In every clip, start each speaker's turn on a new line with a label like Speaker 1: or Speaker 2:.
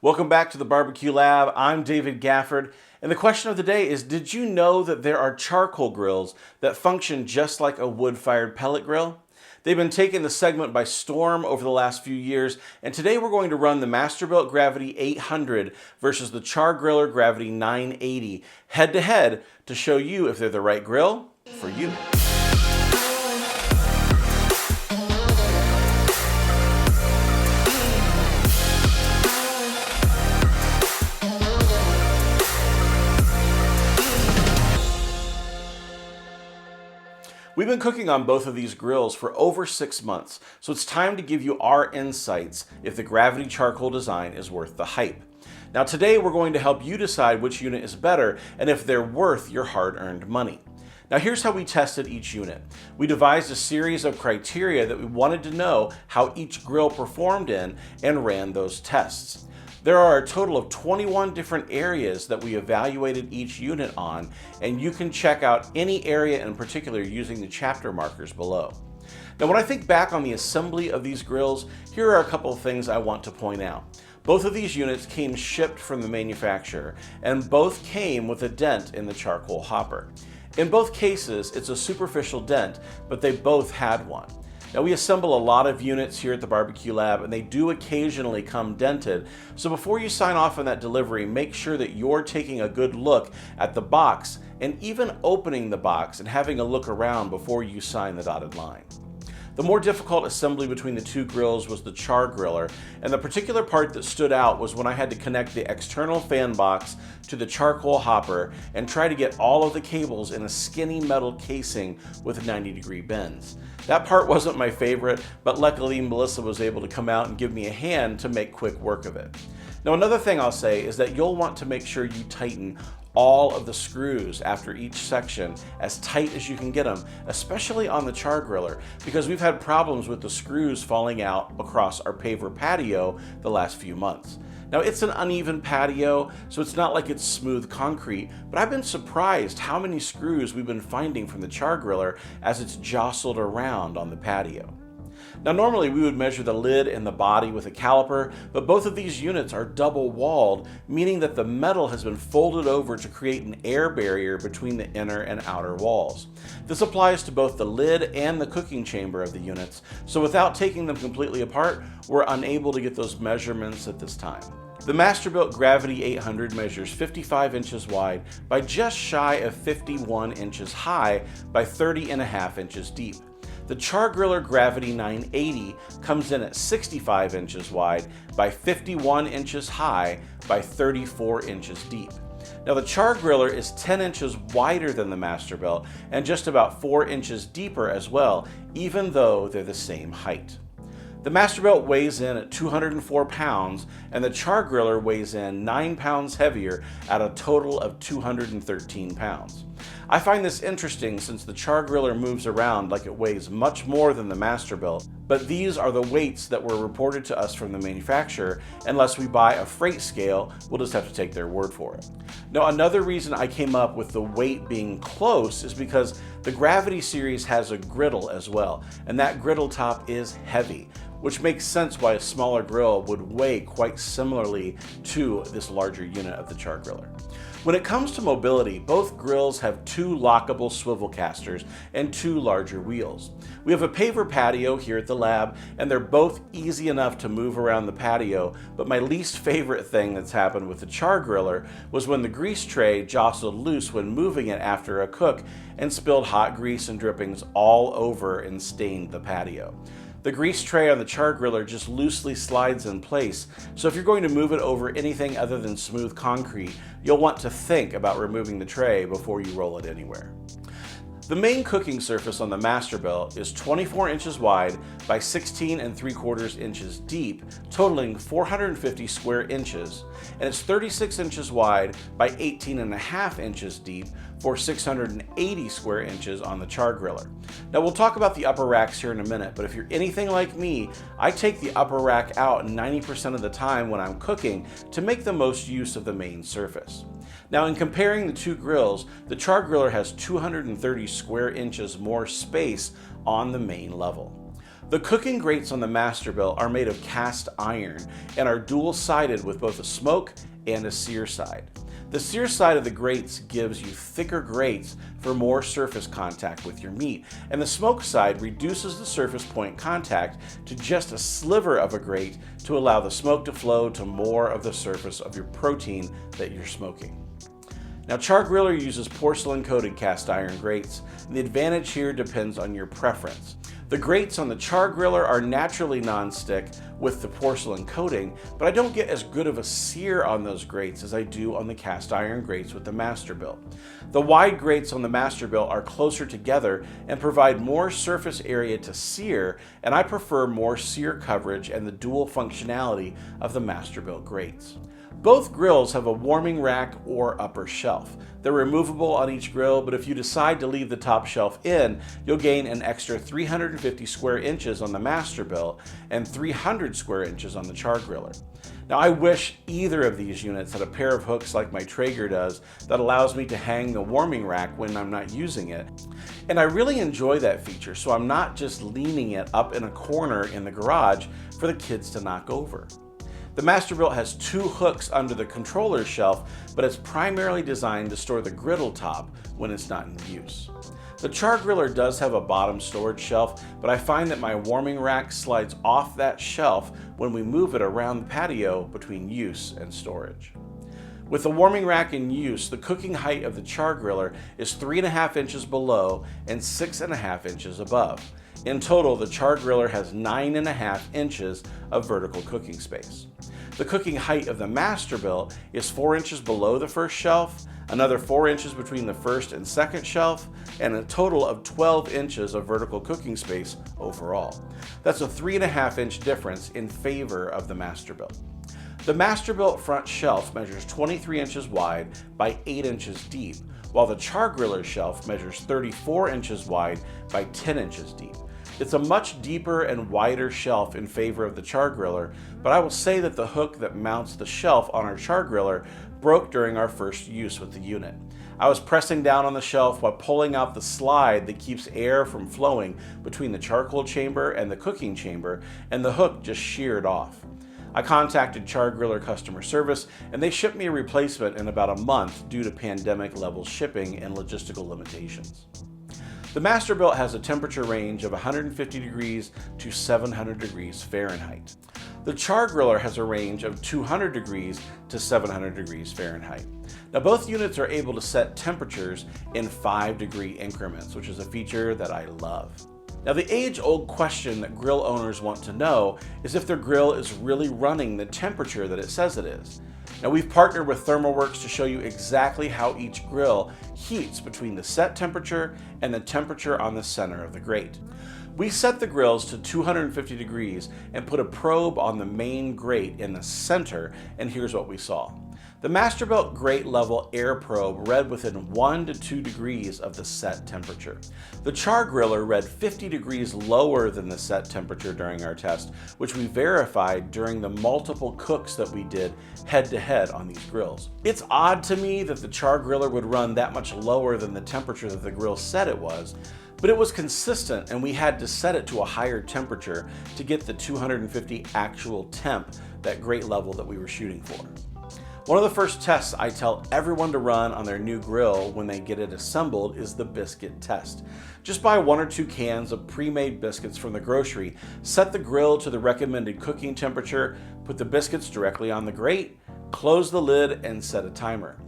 Speaker 1: Welcome back to the Barbecue Lab. I'm David Gafford, and the question of the day is, did you know that there are charcoal grills that function just like a wood-fired pellet grill? They've been taking the segment by storm over the last few years, and today we're going to run the Masterbuilt Gravity 800 versus the Char-Griller Gravity 980 head-to-head to show you if they're the right grill for you. We've been cooking on both of these grills for over 6 months, so it's time to give you our insights if the Gravity charcoal design is worth the hype. Now today we're going to help you decide which unit is better and if they're worth your hard-earned money. Now here's how we tested each unit. We devised a series of criteria that we wanted to know how each grill performed in and ran those tests. There are a total of 21 different areas that we evaluated each unit on, and you can check out any area in particular using the chapter markers below. Now when I think back on the assembly of these grills, here are a couple of things I want to point out. Both of these units came shipped from the manufacturer, and both came with a dent in the charcoal hopper. In both cases, it's a superficial dent, but they both had one. Now we assemble a lot of units here at the Barbecue Lab, and they do occasionally come dented. So before you sign off on that delivery, make sure that you're taking a good look at the box and even opening the box and having a look around before you sign the dotted line. The more difficult assembly between the two grills was the Char-Griller, and the particular part that stood out was when I had to connect the external fan box to the charcoal hopper and try to get all of the cables in a skinny metal casing with 90-degree bends. That part wasn't my favorite, but luckily Melissa was able to come out and give me a hand to make quick work of it. Now another thing I'll say is that you'll want to make sure you tighten all of the screws after each section as tight as you can get them, especially on the Char-Griller, because we've had problems with the screws falling out across our paver patio the last few months. Now it's an uneven patio, so it's not like it's smooth concrete, but I've been surprised how many screws we've been finding from the Char-Griller as it's jostled around on the patio. Now normally we would measure the lid and the body with a caliper, but both of these units are double walled, meaning that the metal has been folded over to create an air barrier between the inner and outer walls. This applies to both the lid and the cooking chamber of the units, so without taking them completely apart, we're unable to get those measurements at this time. The Masterbuilt Gravity 800 measures 55 inches wide by just shy of 51 inches high by 30.5 inches deep. The Char-Griller Gravity 980 comes in at 65 inches wide by 51 inches high by 34 inches deep. Now the Char-Griller is 10 inches wider than the Masterbuilt and just about 4 inches deeper as well, even though they're the same height. The Masterbuilt weighs in at 204 pounds and the Char-Griller weighs in 9 pounds heavier at a total of 213 pounds. I find this interesting since the Char-Griller moves around like it weighs much more than the Masterbuilt, but these are the weights that were reported to us from the manufacturer. Unless we buy a freight scale, we'll just have to take their word for it. Now another reason I came up with the weight being close is because the Gravity series has a griddle as well, and that griddle top is heavy, which makes sense why a smaller grill would weigh quite similarly to this larger unit of the Char-Griller. When it comes to mobility, both grills have two lockable swivel casters and two larger wheels. We have a paver patio here at the lab, and they're both easy enough to move around the patio, but my least favorite thing that's happened with the Char-Griller was when the grease tray jostled loose when moving it after a cook and spilled hot grease and drippings all over and stained the patio. The grease tray on the Char-Griller just loosely slides in place, so if you're going to move it over anything other than smooth concrete, you'll want to think about removing the tray before you roll it anywhere. The main cooking surface on the Masterbuilt is 24 inches wide by 16.75 inches deep, totaling 450 square inches, and it's 36 inches wide by 18.5 inches deep for 680 square inches on the Char-Griller. Now we'll talk about the upper racks here in a minute, but if you're anything like me, I take the upper rack out 90% of the time when I'm cooking to make the most use of the main surface. Now in comparing the two grills, the Char-Griller has 230 square inches more space on the main level. The cooking grates on the Masterbuilt are made of cast iron and are dual-sided with both a smoke and a sear side. The sear side of the grates gives you thicker grates for more surface contact with your meat, and the smoke side reduces the surface point contact to just a sliver of a grate to allow the smoke to flow to more of the surface of your protein that you're smoking. Now, Char-Griller uses porcelain-coated cast iron grates, and the advantage here depends on your preference. The grates on the Char-Griller are naturally non-stick with the porcelain coating, but I don't get as good of a sear on those grates as I do on the cast iron grates with the Masterbuilt. The wide grates on the Masterbuilt are closer together and provide more surface area to sear, and I prefer more sear coverage and the dual functionality of the Masterbuilt grates. Both grills have a warming rack or upper shelf. They're removable on each grill, but if you decide to leave the top shelf in, you'll gain an extra 350 square inches on the Masterbuilt and 300 square inches on the Char-Griller. Now, I wish either of these units had a pair of hooks like my Traeger does that allows me to hang the warming rack when I'm not using it. And I really enjoy that feature, so I'm not just leaning it up in a corner in the garage for the kids to knock over. The Masterbuilt has two hooks under the controller shelf, but it's primarily designed to store the griddle top when it's not in use. The Char-Griller does have a bottom storage shelf, but I find that my warming rack slides off that shelf when we move it around the patio between use and storage. With the warming rack in use, the cooking height of the Char-Griller is 3.5 inches below and 6.5 inches above. In total, the Char-Griller has 9.5 inches of vertical cooking space. The cooking height of the Masterbuilt is 4 inches below the first shelf, another 4 inches between the first and second shelf, and a total of 12 inches of vertical cooking space overall. That's a 3.5 inch difference in favor of the Masterbuilt. The Masterbuilt front shelf measures 23 inches wide by 8 inches deep, while the Char-Griller shelf measures 34 inches wide by 10 inches deep. It's a much deeper and wider shelf in favor of the Char-Griller, but I will say that the hook that mounts the shelf on our Char-Griller broke during our first use with the unit. I was pressing down on the shelf while pulling out the slide that keeps air from flowing between the charcoal chamber and the cooking chamber, and the hook just sheared off. I contacted Char-Griller customer service, and they shipped me a replacement in about a month due to pandemic-level shipping and logistical limitations. The Masterbuilt has a temperature range of 150 degrees to 700 degrees Fahrenheit. The Char-Griller has a range of 200 degrees to 700 degrees Fahrenheit. Now, both units are able to set temperatures in 5-degree increments, which is a feature that I love. Now, the age-old question that grill owners want to know is if their grill is really running the temperature that it says it is. Now, we've partnered with ThermoWorks to show you exactly how each grill heats between the set temperature and the temperature on the center of the grate. We set the grills to 250 degrees and put a probe on the main grate in the center, and here's what we saw. The Masterbuilt grate level air probe read within 1 to 2 degrees of the set temperature. The Char-Griller read 50 degrees lower than the set temperature during our test, which we verified during the multiple cooks that we did head-to-head on these grills. It's odd to me that the Char-Griller would run that much lower than the temperature that the grill said it was, but it was consistent, and we had to set it to a higher temperature to get the 250 actual temp, that grate level that we were shooting for. One of the first tests I tell everyone to run on their new grill when they get it assembled is the Biscuit Test. Just buy 1 or 2 cans of pre-made biscuits from the grocery, set the grill to the recommended cooking temperature, put the biscuits directly on the grate, close the lid, and set a timer.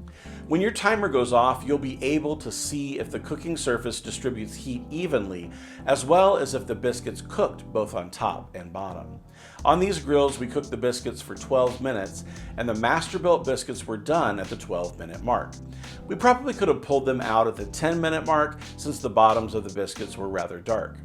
Speaker 1: When your timer goes off, you'll be able to see if the cooking surface distributes heat evenly, as well as if the biscuits cooked both on top and bottom. On these grills, we cooked the biscuits for 12 minutes, and the Masterbuilt biscuits were done at the 12-minute mark. We probably could have pulled them out at the 10-minute mark since the bottoms of the biscuits were rather dark.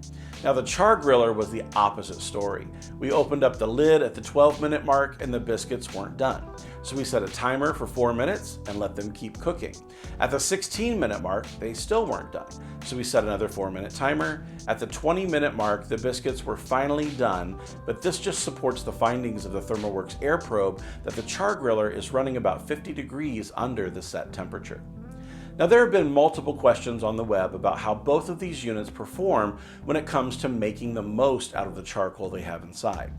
Speaker 1: Now, the Char-Griller was the opposite story. We opened up the lid at the 12-minute mark and the biscuits weren't done. So we set a timer for 4 minutes and let them keep cooking. At the 16-minute mark, they still weren't done. So we set another 4-minute timer. At the 20-minute mark, the biscuits were finally done, but this just supports the findings of the ThermoWorks air probe that the Char-Griller is running about 50 degrees under the set temperature. Now, there have been multiple questions on the web about how both of these units perform when it comes to making the most out of the charcoal they have inside.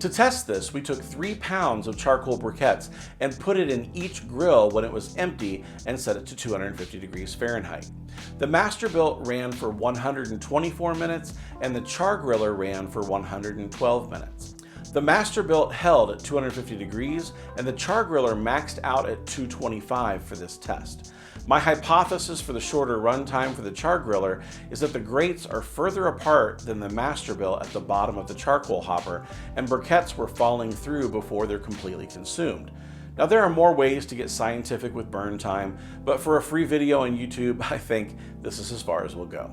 Speaker 1: To test this, we took 3 pounds of charcoal briquettes and put it in each grill when it was empty and set it to 250 degrees Fahrenheit. The Masterbuilt ran for 124 minutes and the Char-Griller ran for 112 minutes. The Masterbuilt held at 250 degrees and the Char-Griller maxed out at 225 for this test. My hypothesis for the shorter runtime for the Char-Griller is that the grates are further apart than the Masterbuilt at the bottom of the charcoal hopper, and briquettes were falling through before they're completely consumed. Now, there are more ways to get scientific with burn time, but for a free video on YouTube, I think this is as far as we'll go.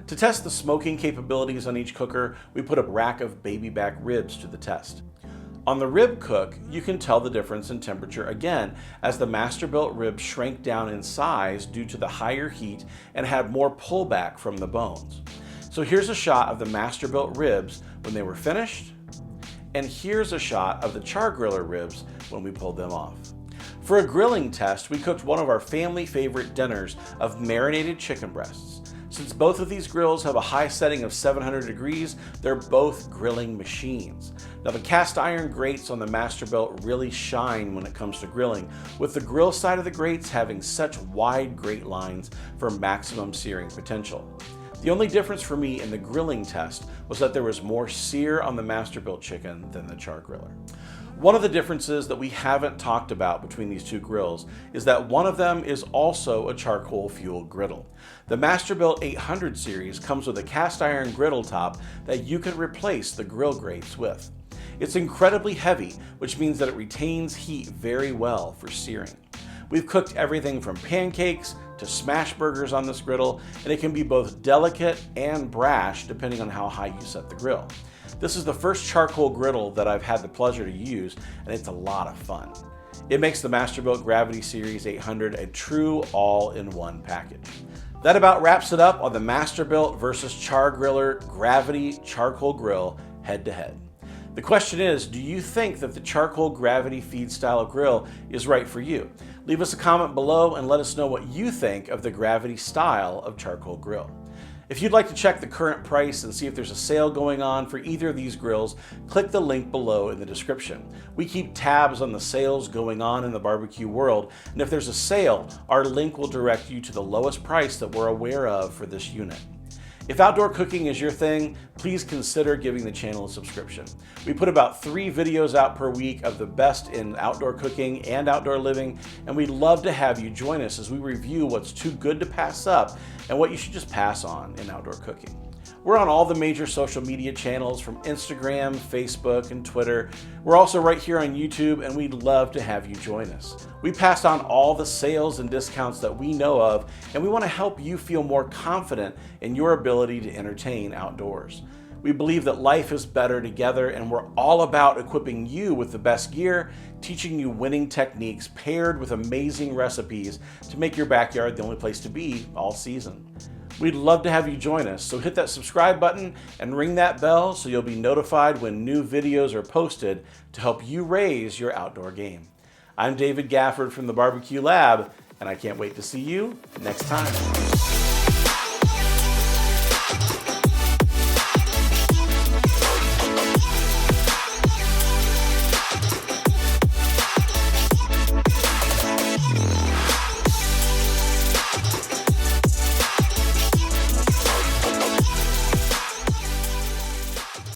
Speaker 1: To test the smoking capabilities on each cooker, we put a rack of baby back ribs to the test. On the rib cook, you can tell the difference in temperature again, as the Masterbuilt ribs shrank down in size due to the higher heat and had more pullback from the bones. So here's a shot of the Masterbuilt ribs when they were finished, and here's a shot of the Char-Griller ribs when we pulled them off. For a grilling test, we cooked one of our family favorite dinners of marinated chicken breasts. Since both of these grills have a high setting of 700 degrees, they're both grilling machines. Now, the cast iron grates on the Masterbuilt really shine when it comes to grilling, with the grill side of the grates having such wide grate lines for maximum searing potential. The only difference for me in the grilling test was that there was more sear on the Masterbuilt chicken than the Char-Griller. One of the differences that we haven't talked about between these two grills is that one of them is also a charcoal fuel griddle. The Masterbuilt 800 series comes with a cast iron griddle top that you can replace the grill grates with. It's incredibly heavy, which means that it retains heat very well for searing. We've cooked everything from pancakes to smash burgers on this griddle, and it can be both delicate and brash depending on how high you set the grill. This is the first charcoal griddle that I've had the pleasure to use, and it's a lot of fun. It makes the Masterbuilt Gravity Series 800 a true all-in-one package. That about wraps it up on the Masterbuilt versus Char-Griller Gravity Charcoal Grill head-to-head. The question is, do you think that the Charcoal Gravity feed style grill is right for you? Leave us a comment below and let us know what you think of the Gravity style of charcoal grill. If you'd like to check the current price and see if there's a sale going on for either of these grills, click the link below in the description. We keep tabs on the sales going on in the barbecue world, and if there's a sale, our link will direct you to the lowest price that we're aware of for this unit. If outdoor cooking is your thing, please consider giving the channel a subscription. We put about 3 videos out per week of the best in outdoor cooking and outdoor living, and we'd love to have you join us as we review what's too good to pass up and what you should just pass on in outdoor cooking. We're on all the major social media channels from Instagram, Facebook, and Twitter. We're also right here on YouTube, and we'd love to have you join us. We pass on all the sales and discounts that we know of, and we want to help you feel more confident in your ability to entertain outdoors. We believe that life is better together, and we're all about equipping you with the best gear, teaching you winning techniques paired with amazing recipes to make your backyard the only place to be all season. We'd love to have you join us, so hit that subscribe button and ring that bell so you'll be notified when new videos are posted to help you raise your outdoor game. I'm David Gafford from the Barbecue Lab, and I can't wait to see you next time.